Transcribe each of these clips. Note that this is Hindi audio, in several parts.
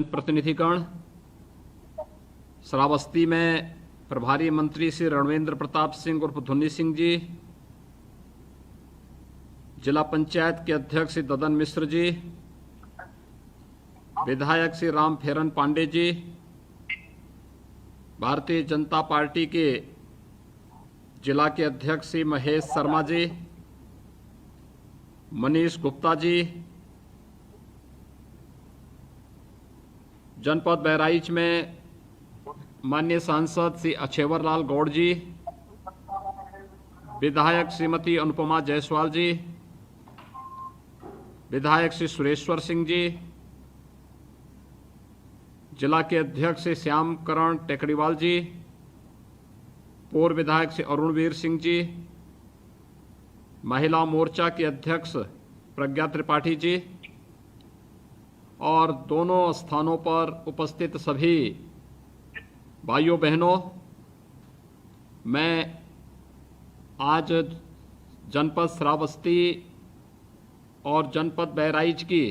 प्रतिनिधिगण, श्रावस्ती में प्रभारी मंत्री श्री रणवेंद्र प्रताप सिंह उर्फ धुन्नी सिंह जी, जिला पंचायत के अध्यक्ष श्री ददन मिश्र जी, विधायक श्री राम फेरन पांडे जी, भारतीय जनता पार्टी के जिला के अध्यक्ष श्री महेश शर्मा जी, मनीष गुप्ता जी, जनपद बहराइच में माननीय सांसद श्री अछेवर लाल गौड़ जी, विधायक श्रीमती अनुपमा जायसवाल जी, विधायक श्री सुरेश्वर सिंह जी, जिला के अध्यक्ष श्री श्याम करण टेकड़ीवाल जी, पूर्व विधायक श्री अरुणवीर सिंह जी, महिला मोर्चा के अध्यक्ष प्रज्ञा त्रिपाठी जी और दोनों स्थानों पर उपस्थित सभी भाइयों बहनों, मैं आज जनपद श्रावस्ती और जनपद बहराइच की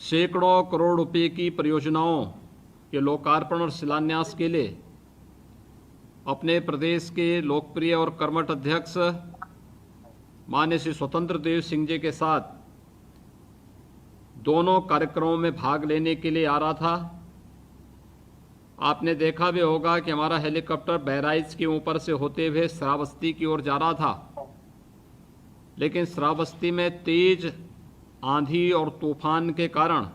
सैकड़ों करोड़ रुपए की परियोजनाओं के लोकार्पण और शिलान्यास के लिए अपने प्रदेश के लोकप्रिय और कर्मठ अध्यक्ष माननीय श्री स्वतंत्र देव सिंह जी के साथ दोनों कार्यक्रमों में भाग लेने के लिए आ रहा था। आपने देखा भी होगा कि हमारा हेलीकॉप्टर बहराइच के ऊपर से होते हुए श्रावस्ती की ओर जा रहा था, लेकिन श्रावस्ती में तेज आंधी और तूफान के कारण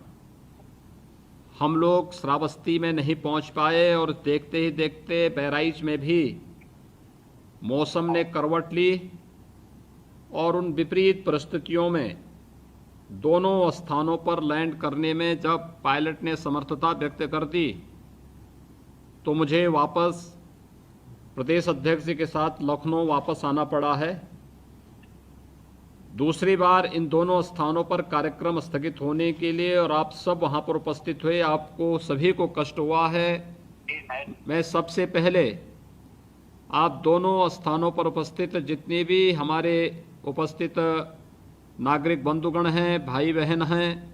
हम लोग श्रावस्ती में नहीं पहुंच पाए और देखते ही देखते बहराइच में भी मौसम ने करवट ली और उन विपरीत परिस्थितियों में दोनों स्थानों पर लैंड करने में जब पायलट ने समर्थता व्यक्त कर दी तो मुझे वापस प्रदेश अध्यक्ष जी के साथ लखनऊ वापस आना पड़ा है। दूसरी बार इन दोनों स्थानों पर कार्यक्रम स्थगित होने के लिए और आप सब वहां पर उपस्थित हुए, आपको सभी को कष्ट हुआ है। मैं सबसे पहले आप दोनों स्थानों पर उपस्थित जितने भी हमारे उपस्थित नागरिक बंधुगण हैं, भाई बहन हैं,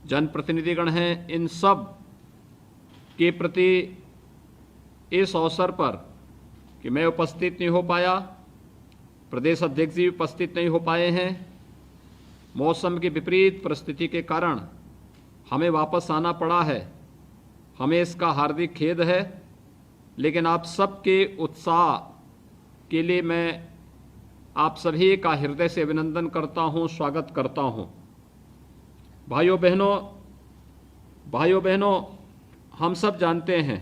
जनप्रतिनिधिगण हैं, इन सब के प्रति इस अवसर पर कि मैं उपस्थित नहीं हो पाया, प्रदेश अध्यक्ष जी उपस्थित नहीं हो पाए हैं, मौसम की विपरीत परिस्थिति के कारण हमें वापस आना पड़ा है, हमें इसका हार्दिक खेद है। लेकिन आप सबके उत्साह के लिए मैं आप सभी का हृदय से अभिनंदन करता हूं, स्वागत करता हूं। भाइयों बहनों, हम सब जानते हैं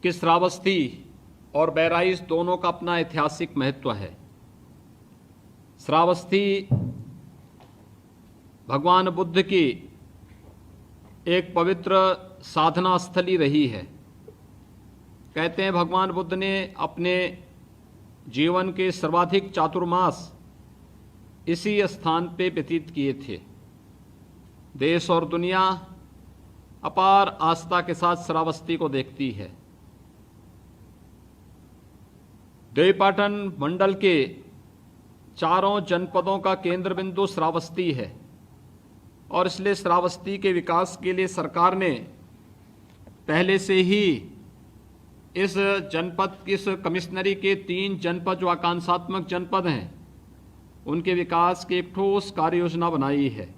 कि श्रावस्ती और बहराइच दोनों का अपना ऐतिहासिक महत्व है। श्रावस्ती भगवान बुद्ध की एक पवित्र साधना स्थली रही है। कहते हैं भगवान बुद्ध ने अपने जीवन के सर्वाधिक चातुर्मास इसी स्थान पे व्यतीत किए थे। देश और दुनिया अपार आस्था के साथ श्रावस्ती को देखती है। देवीपाटन मंडल के चारों जनपदों का केंद्र बिंदु श्रावस्ती है और इसलिए श्रावस्ती के विकास के लिए सरकार ने पहले से ही इस जनपद, इस कमिश्नरी के 3 जनपद जो आकांक्षात्मक जनपद हैं, उनके विकास की एक ठोस कार्य योजना बनाई है।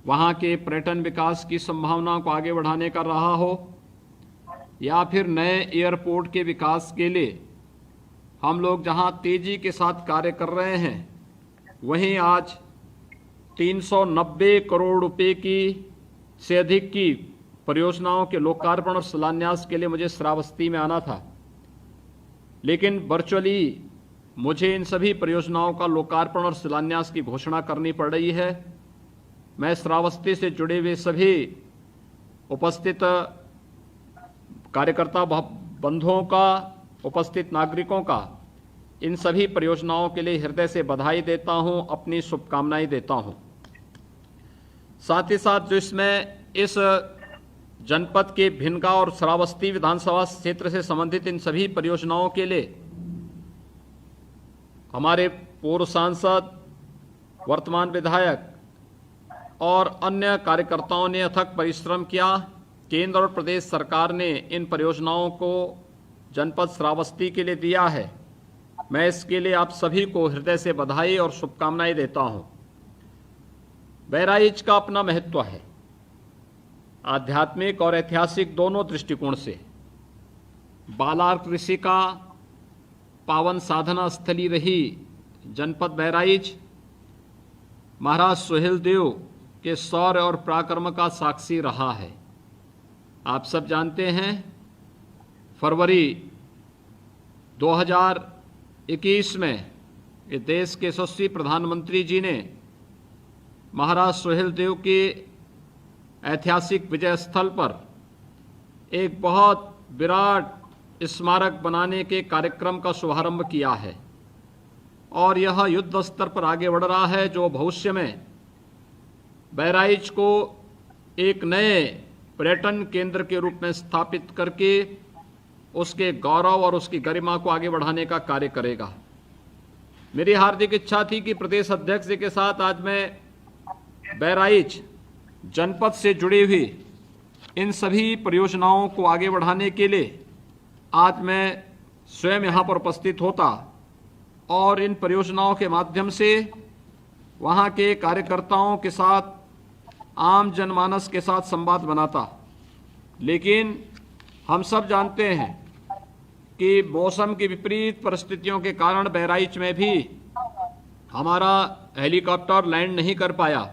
वहाँ के पर्यटन विकास की संभावनाओं को आगे बढ़ाने का रहा हो या फिर नए एयरपोर्ट के विकास के लिए हम लोग जहाँ तेजी के साथ कार्य कर रहे हैं, वहीं आज 390 करोड़ रुपए की से अधिक की परियोजनाओं के लोकार्पण और शिलान्यास के लिए मुझे श्रावस्ती में आना था, लेकिन वर्चुअली मुझे इन सभी परियोजनाओं का लोकार्पण और शिलान्यास की घोषणा करनी पड़ रही है। मैं श्रावस्ती से जुड़े हुए सभी उपस्थित कार्यकर्ता बंधुओं का, उपस्थित नागरिकों का इन सभी परियोजनाओं के लिए हृदय से बधाई देता हूं, अपनी शुभकामनाएं देता हूं। साथ ही साथ जो इसमें इस जनपद के भिनगा और श्रावस्ती विधानसभा क्षेत्र से संबंधित इन सभी परियोजनाओं के लिए हमारे पूर्व सांसद, वर्तमान विधायक और अन्य कार्यकर्ताओं ने अथक परिश्रम किया। केंद्र और प्रदेश सरकार ने इन परियोजनाओं को जनपद श्रावस्ती के लिए दिया है। मैं इसके लिए आप सभी को हृदय से बधाई और शुभकामनाएं देता हूं। बहराइच का अपना महत्व है, आध्यात्मिक और ऐतिहासिक दोनों दृष्टिकोण से। बालार कृषि का पावन साधना स्थली रही जनपद बहराइच महाराज सुहेलदेव के शौर्य और पराक्रम का साक्षी रहा है। आप सब जानते हैं, फरवरी 2021 में ये देश के यशस्वी प्रधानमंत्री जी ने महाराज सुहेलदेव के ऐतिहासिक विजय स्थल पर एक बहुत विराट स्मारक बनाने के कार्यक्रम का शुभारंभ किया है और यह युद्ध स्तर पर आगे बढ़ रहा है, जो भविष्य में बहराइच को एक नए पर्यटन केंद्र के रूप में स्थापित करके उसके गौरव और उसकी गरिमा को आगे बढ़ाने का कार्य करेगा। मेरी हार्दिक इच्छा थी कि प्रदेश अध्यक्ष जी के साथ आज मैं बहराइच जनपद से जुड़ी हुई इन सभी परियोजनाओं को आगे बढ़ाने के लिए आज मैं स्वयं यहाँ पर उपस्थित होता और इन परियोजनाओं के माध्यम से वहाँ के कार्यकर्ताओं के साथ, आम जनमानस के साथ संवाद बनाता। लेकिन हम सब जानते हैं कि मौसम की विपरीत परिस्थितियों के कारण बहराइच में भी हमारा हेलीकॉप्टर लैंड नहीं कर पाया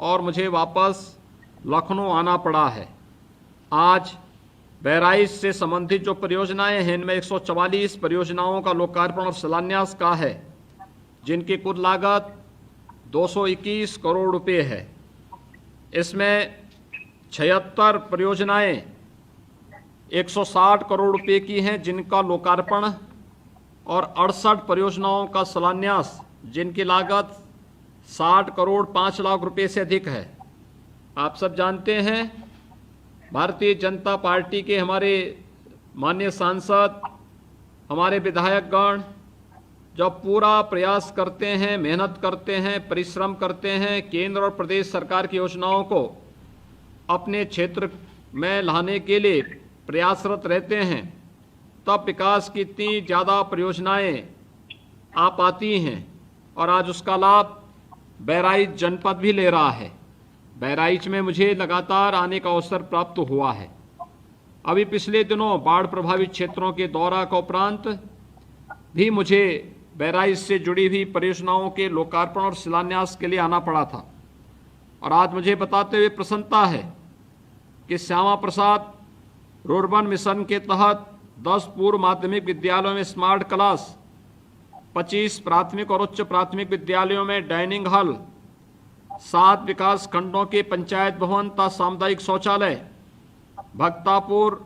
और मुझे वापस लखनऊ आना पड़ा है। आज बहराइच से संबंधित जो परियोजनाएं हैं, इनमें 144 परियोजनाओं का लोकार्पण और शिलान्यास का है, जिनकी कुल लागत 221 करोड़ रुपए है। इसमें 76 परियोजनाएं 160 करोड़ रुपए की हैं, जिनका लोकार्पण, और 68 परियोजनाओं का शिलान्यास जिनकी लागत 60 करोड़ 5 लाख रुपए से अधिक है। आप सब जानते हैं, भारतीय जनता पार्टी के हमारे माननीय सांसद, हमारे विधायकगण जब पूरा प्रयास करते हैं, मेहनत करते हैं, परिश्रम करते हैं, केंद्र और प्रदेश सरकार की योजनाओं को अपने क्षेत्र में लाने के लिए प्रयासरत रहते हैं, तब विकास की इतनी ज़्यादा परियोजनाएं आ पाती हैं और आज उसका लाभ बहराइच जनपद भी ले रहा है। बहराइच में मुझे लगातार आने का अवसर प्राप्त हुआ है। अभी पिछले दिनों बाढ़ प्रभावित क्षेत्रों के दौरा का उपरांत भी मुझे बहराइच से जुड़ी हुई परियोजनाओं के लोकार्पण और शिलान्यास के लिए आना पड़ा था और आज मुझे बताते हुए प्रसन्नता है कि श्यामा प्रसाद रूर्बन मिशन के तहत 10 पूर्व माध्यमिक विद्यालयों में स्मार्ट क्लास, 25 प्राथमिक और उच्च प्राथमिक विद्यालयों में डाइनिंग हॉल, 7 विकास खंडों के पंचायत भवन तथा सामुदायिक शौचालय, भक्तापुर,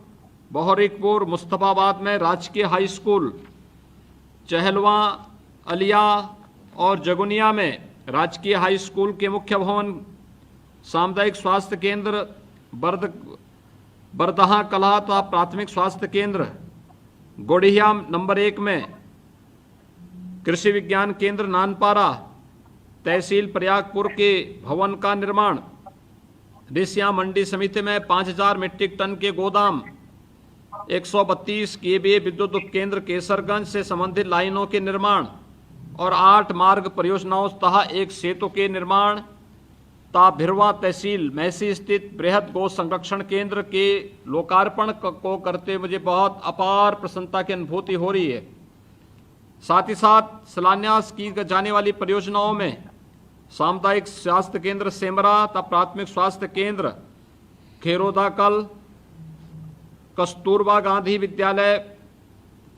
बहरीकपुर, मुस्तफाबाद में राजकीय हाई स्कूल, चहलवा, अलिया और जगुनिया में राजकीय हाई स्कूल के मुख्य भवन, सामुदायिक स्वास्थ्य केंद्र बरदहा कला तथा प्राथमिक स्वास्थ्य केंद्र, गोड़िया नंबर 1 में कृषि विज्ञान केंद्र नानपारा, तहसील प्रयागपुर के भवन का निर्माण, रिसिया मंडी समिति में 5000 मीट्रिक टन के गोदाम, 132 केवीए विद्युत उपकेंद्र केसरगंज से संबंधित लाइनों के निर्माण और 8 मार्ग परियोजनाओं तथा एक सेतु के निर्माण तथा भिरवा तहसील मैसी स्थित बृहद गौ संरक्षण केंद्र के लोकार्पण को करते मुझे बहुत अपार प्रसन्नता की अनुभूति हो रही है। साथ ही साथ शिलान्यास की जाने वाली परियोजनाओं में सामुदायिक स्वास्थ्य केंद्र सेमरा तथा प्राथमिक स्वास्थ्य केंद्र खेरोदाकल, कस्तूरबा गांधी विद्यालय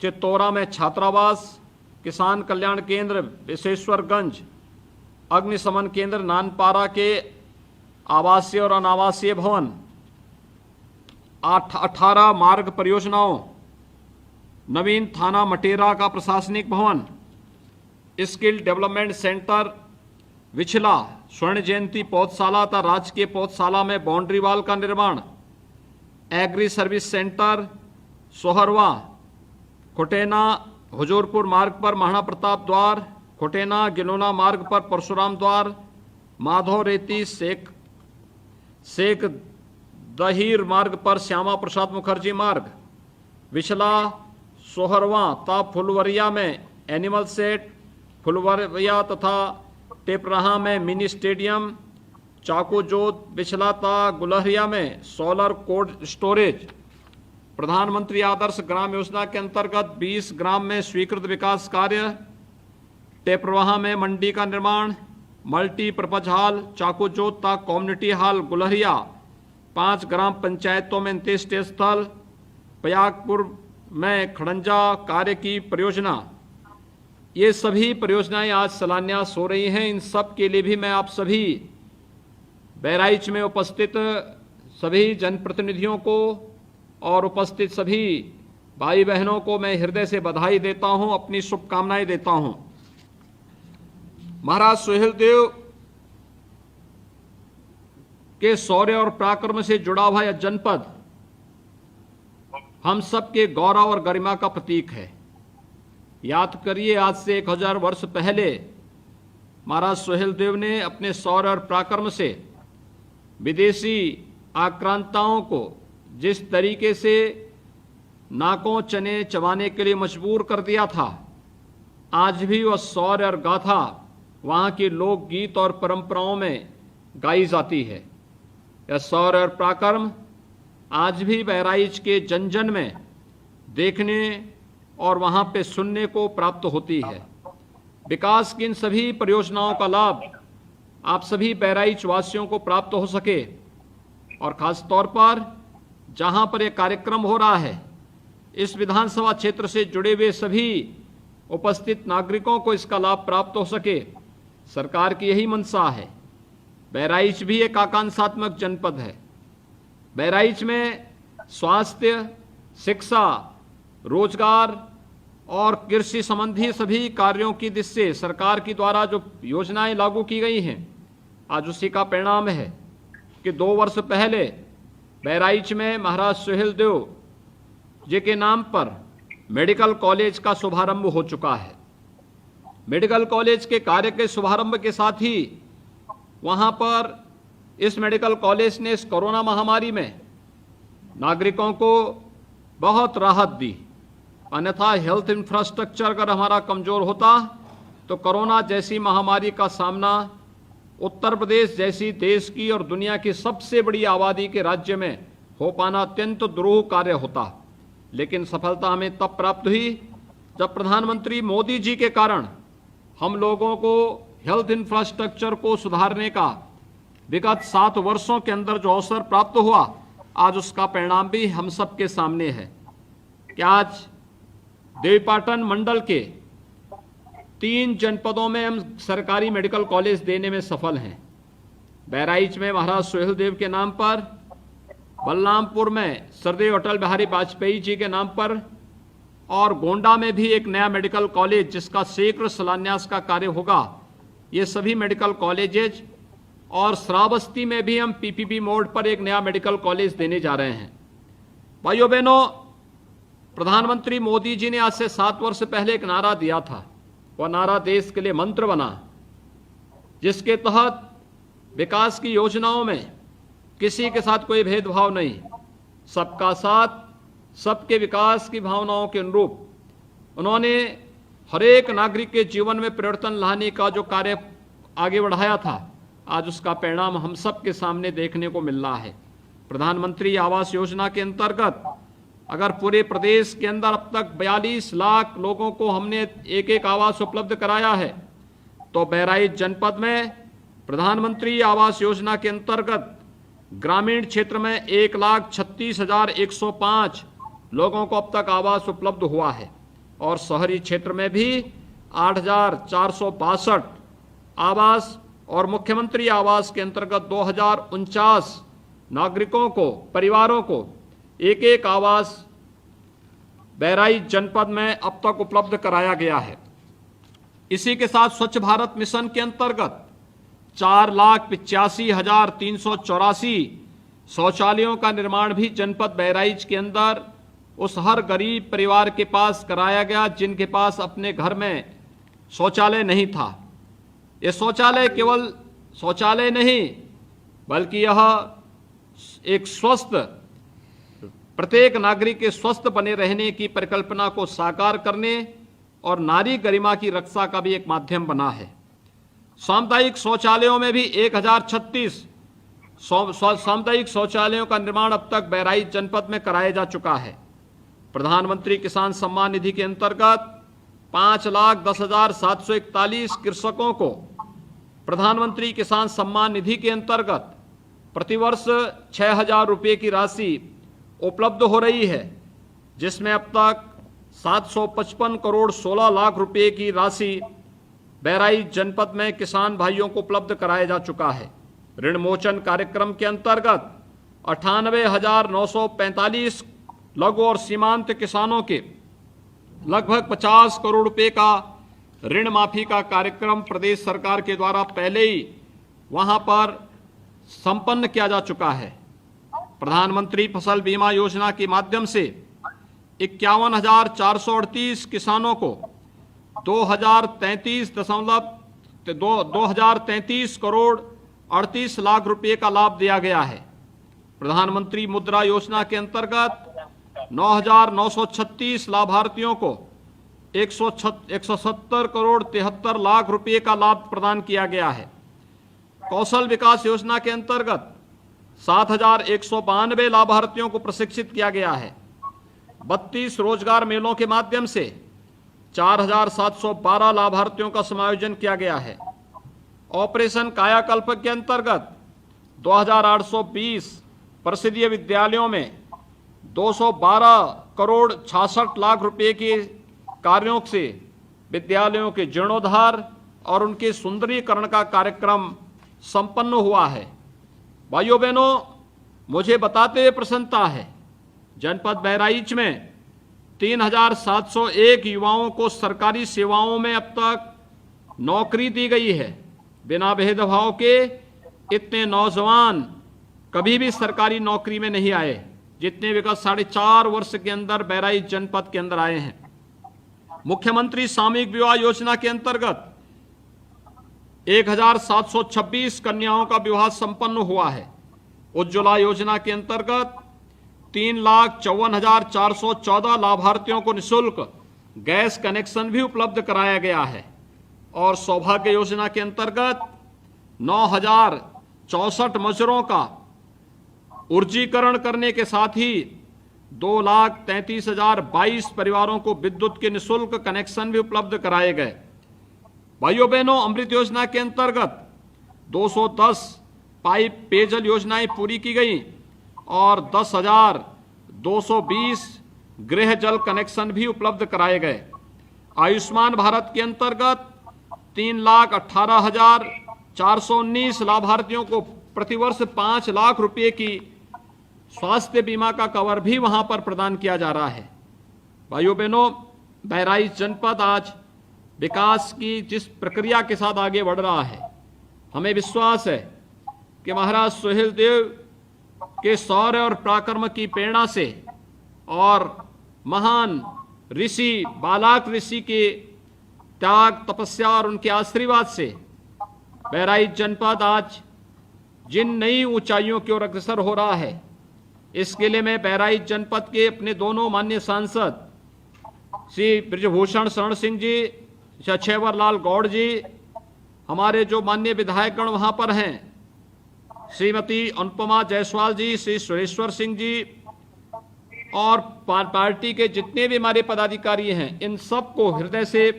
चित्तौरा में छात्रावास, किसान कल्याण केंद्र विशेश्वरगंज, अग्निशमन केंद्र नानपारा के आवासीय और अनावासीय भवन, 18 मार्ग परियोजनाओं, नवीन थाना मटेरा का प्रशासनिक भवन, स्किल डेवलपमेंट सेंटर विछला, स्वर्ण जयंती पौधशाला तथा राजकीय पौधशाला में बाउंड्री वाल का निर्माण, agree service centre Sohrawa, खुटेना Huzurpur मार्ग पर महाराणा प्रताप द्वार, खुटेना गिलोना मार्ग पर परशुराम द्वार, माधव रेती शेख दहीर मार्ग पर श्यामा प्रसाद मुखर्जी मार्ग, विछला सोहरवा ता फुलवरिया में एनिमल सेट, फुलवरिया तथा टेपराहा में मिनी स्टेडियम, चाकूजोत बिछला ता गुलहरिया में सोलर कोल्ड स्टोरेज, प्रधानमंत्री आदर्श ग्राम योजना के अंतर्गत 20 ग्राम में स्वीकृत विकास कार्य, टेपरवाहा में मंडी का निर्माण, मल्टीपर्पज हॉल चाकूजोत ता कम्युनिटी हॉल गुलहरिया, 5 ग्राम पंचायतों में अंत्येष्टि स्थल, पयागपुर में खड़ंजा कार्य की परियोजना। ये सभी परियोजनाएं आज शिलान्यास हो रही हैं। इन सब के लिए भी मैं आप सभी बहराइच में उपस्थित सभी जनप्रतिनिधियों को और उपस्थित सभी भाई बहनों को मैं हृदय से बधाई देता हूं, अपनी शुभकामनाएं देता हूं। महाराज सुहेलदेव के शौर्य और पराक्रम से जुड़ा हुआ यह जनपद हम सबके गौरव और गरिमा का प्रतीक है। याद करिए, आज से 1000 वर्ष पहले महाराज सुहेलदेव ने अपने शौर्य और पराक्रम से विदेशी आक्रांताओं को जिस तरीके से नाकों चने चबाने के लिए मजबूर कर दिया था, आज भी वह शौर्य और गाथा वहाँ की लोकगीत और परंपराओं में गाई जाती है। यह शौर्य और पराक्रम आज भी बहराइच के जन जन में देखने और वहाँ पे सुनने को प्राप्त होती है। विकास की इन सभी परियोजनाओं का लाभ आप सभी बहराइच वासियों को प्राप्त हो सके और खास तौर पर जहाँ पर यह कार्यक्रम हो रहा है, इस विधानसभा क्षेत्र से जुड़े हुए सभी उपस्थित नागरिकों को इसका लाभ प्राप्त हो सके, सरकार की यही मंशा है। बहराइच भी एक आकांक्षात्मक जनपद है। बहराइच में स्वास्थ्य, शिक्षा, रोजगार और कृषि संबंधी सभी कार्यों की दृष्टि से सरकार की द्वारा जो योजनाएं लागू की गई हैं, आज उसी का परिणाम है कि 2 वर्ष पहले बहराइच में महाराज सुहेलदेव जी के नाम पर मेडिकल कॉलेज का शुभारंभ हो चुका है। मेडिकल कॉलेज के कार्य के शुभारंभ के साथ ही वहां पर इस मेडिकल कॉलेज ने इस कोरोना महामारी में नागरिकों को बहुत राहत दी। अन्यथा हेल्थ इंफ्रास्ट्रक्चर अगर हमारा कमजोर होता तो कोरोना जैसी महामारी का सामना उत्तर प्रदेश जैसी देश की और दुनिया की सबसे बड़ी आबादी के राज्य में हो पाना अत्यंत दुरूह कार्य होता। लेकिन सफलता हमें तब प्राप्त हुई जब प्रधानमंत्री मोदी जी के कारण हम लोगों को हेल्थ इंफ्रास्ट्रक्चर को सुधारने का विगत 7 वर्षों के अंदर जो अवसर प्राप्त हुआ, आज उसका परिणाम भी हम सबके सामने है कि आज देवीपाटन मंडल के 3 जनपदों में हम सरकारी मेडिकल कॉलेज देने में सफल हैं। बहराइच में महाराज सुहेलदेव के नाम पर, बलरामपुर में सरदेव अटल बिहारी वाजपेयी जी के नाम पर और गोंडा में भी एक नया मेडिकल कॉलेज जिसका शीघ्र शिलान्यास का कार्य होगा। ये सभी मेडिकल कॉलेजेज और श्रावस्ती में भी हम पीपीपी मोड पर एक नया मेडिकल कॉलेज देने जा रहे हैं। भाइयों बहनों, प्रधानमंत्री मोदी जी ने आज से 7 वर्ष पहले एक नारा दिया था। वह नारा देश के लिए मंत्र बना, जिसके तहत विकास की योजनाओं में किसी के साथ कोई भेदभाव नहीं, सबका साथ, सबके विकास की भावनाओं के अनुरूप उन्होंने हरेक नागरिक के जीवन में परिवर्तन लाने का जो कार्य आगे बढ़ाया था, आज उसका परिणाम हम सब के सामने देखने को मिल रहा है। प्रधानमंत्री आवास योजना के अंतर्गत अगर पूरे प्रदेश के अंदर अब तक 42 लाख लोगों को हमने एक आवास उपलब्ध कराया है, तो बहराइच जनपद में प्रधानमंत्री आवास योजना के अंतर्गत ग्रामीण क्षेत्र में 1,36,105 लोगों को अब तक आवास उपलब्ध हुआ है और शहरी क्षेत्र में भी 8,462 आवास और मुख्यमंत्री आवास के अंतर्गत 2,049 नागरिकों को, परिवारों को एक आवास बहराइच जनपद में अब तक उपलब्ध कराया गया है। इसी के साथ स्वच्छ भारत मिशन के अंतर्गत 4,85,384 शौचालयों का निर्माण भी जनपद बहराइच के अंदर उस हर गरीब परिवार के पास कराया गया जिनके पास अपने घर में शौचालय नहीं था। ये शौचालय केवल शौचालय नहीं, बल्कि यह एक स्वस्थ, प्रत्येक नागरिक के स्वस्थ बने रहने की परिकल्पना को साकार करने और नारी गरिमा की रक्षा का भी एक माध्यम बना है। सामुदायिक शौचालयों में भी 1036 सामुदायिक शौचालयों का निर्माण अब तक बहराइच जनपद में कराया जा चुका है। प्रधानमंत्री किसान सम्मान निधि के अंतर्गत 5,10,741 कृषकों को प्रधानमंत्री किसान सम्मान निधि के अंतर्गत प्रतिवर्ष 6,000 रुपये की राशि उपलब्ध हो रही है, जिसमें अब तक 755 करोड़ 16 लाख रुपये की राशि बहराइच जनपद में किसान भाइयों को उपलब्ध कराया जा चुका है। ऋण मोचन कार्यक्रम के अंतर्गत 98,945 लघु और सीमांत किसानों के लगभग 50 करोड़ रुपए का ऋण माफी का कार्यक्रम प्रदेश सरकार के द्वारा पहले ही वहां पर संपन्न किया जा चुका है। प्रधानमंत्री फसल बीमा योजना के माध्यम से 51,438 किसानों को 2,033 करोड़ 38 लाख रुपए का लाभ दिया गया है। प्रधानमंत्री मुद्रा योजना के अंतर्गत 9,936 लाभार्थियों को 170 करोड़ 73 लाख रुपए का लाभ प्रदान किया गया है। कौशल विकास योजना के अंतर्गत 7,192 लाभार्थियों को प्रशिक्षित किया गया है। 32 रोजगार मेलों के माध्यम से 4,712 लाभार्थियों का समायोजन किया गया है। ऑपरेशन कायाकल्प के अंतर्गत 2,820 परिषदीय विद्यालयों में 212 करोड़ 66 लाख रुपए के कार्यों से विद्यालयों के जीर्णोद्धार और उनके सुंदरीकरण का कार्यक्रम संपन्न हुआ है। भाइयों बहनों, मुझे बताते हुए प्रसन्नता है, जनपद बहराइच में 3,701 युवाओं को सरकारी सेवाओं में अब तक नौकरी दी गई है। बिना भेदभाव के इतने नौजवान कभी भी सरकारी नौकरी में नहीं आए, जितने विगत 4.5 वर्ष के अंदर बहराइच जनपद के अंदर आए हैं। मुख्यमंत्री सामूहिक विवाह योजना के अंतर्गत 1,726 कन्याओं का विवाह संपन्न हुआ है। उज्ज्वला योजना के अंतर्गत 3,54,414 लाभार्थियों को निःशुल्क गैस कनेक्शन भी उपलब्ध कराया गया है और सौभाग्य योजना के अंतर्गत 9,064 मजरों का ऊर्जीकरण करने के साथ ही 2,33,022 परिवारों को विद्युत के निःशुल्क कनेक्शन भी उपलब्ध कराए गए। भाइयों बहनों, अमृत योजना के अंतर्गत 210 पाइप पेयजल योजनाएं पूरी की गई और 10,220 गृह जल कनेक्शन भी उपलब्ध कराए गए। आयुष्मान भारत के अंतर्गत 3,18,419 लाभार्थियों को प्रतिवर्ष 5 लाख रुपए की स्वास्थ्य बीमा का कवर भी वहां पर प्रदान किया जा रहा है। भाइयों बहनों, बहराइच जनपद आज विकास की जिस प्रक्रिया के साथ आगे बढ़ रहा है, हमें विश्वास है कि महाराज सुहेल देव के शौर्य और पराक्रम की प्रेरणा से और महान ऋषि बालाक ऋषि के त्याग, तपस्या और उनके आशीर्वाद से बहराइच जनपद आज जिन नई ऊंचाइयों की ओर अग्रसर हो रहा है, इसके लिए मैं बहराइच जनपद के अपने दोनों माननीय सांसद श्री ब्रजभूषण शरण सिंह जी, छेवर लाल गौड़ जी, हमारे जो माननीय विधायकगण वहां पर हैं, श्रीमती अनुपमा जायसवाल जी, श्री सुरेश्वर सिंह जी और पार्टी के जितने भी हमारे पदाधिकारी हैं, इन सबको हृदय से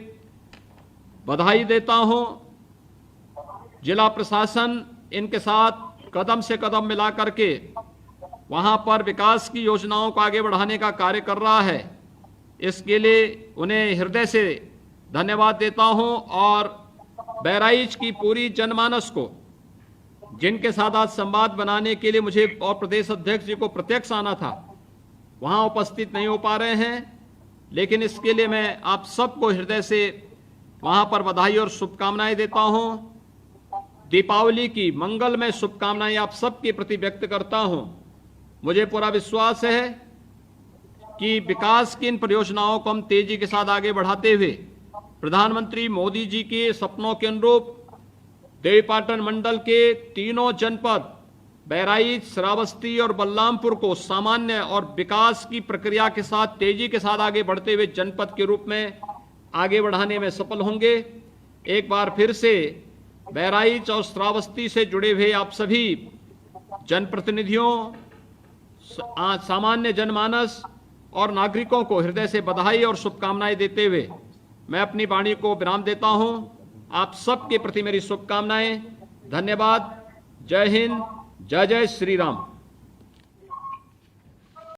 बधाई देता हूं। जिला प्रशासन इनके साथ कदम से कदम मिला करके वहां पर विकास की योजनाओं को आगे बढ़ाने का कार्य कर रहा है। इसके लिए उन्हें हृदय से धन्यवाद देता हूं और बहराइच की पूरी जनमानस को, जिनके साथ आज संवाद बनाने के लिए मुझे और प्रदेश अध्यक्ष जी को प्रत्यक्ष आना था, वहां उपस्थित नहीं हो पा रहे हैं, लेकिन इसके लिए मैं आप सबको हृदय से वहां पर बधाई और शुभकामनाएं देता हूं। दीपावली की मंगलमय शुभकामनाएं आप सबके प्रति व्यक्त करता हूं। मुझे पूरा विश्वास है कि विकास की इन परियोजनाओं को हम तेजी के साथ आगे बढ़ाते हुए प्रधानमंत्री मोदी जी के सपनों के अनुरूप देवीपाटन मंडल के तीनों जनपद बहराइच, श्रावस्ती और बलरामपुर को सामान्य और विकास की प्रक्रिया के साथ तेजी के साथ आगे बढ़ते हुए जनपद के रूप में आगे बढ़ाने में सफल होंगे। एक बार फिर से बहराइच और श्रावस्ती से जुड़े हुए आप सभी जनप्रतिनिधियों, सामान्य जनमानस और नागरिकों को हृदय से बधाई और शुभकामनाएं देते हुए मैं अपनी वाणी को विराम देता हूं। आप सबके प्रति मेरी शुभकामनाएं। धन्यवाद। जय हिंद। जय जय श्री राम।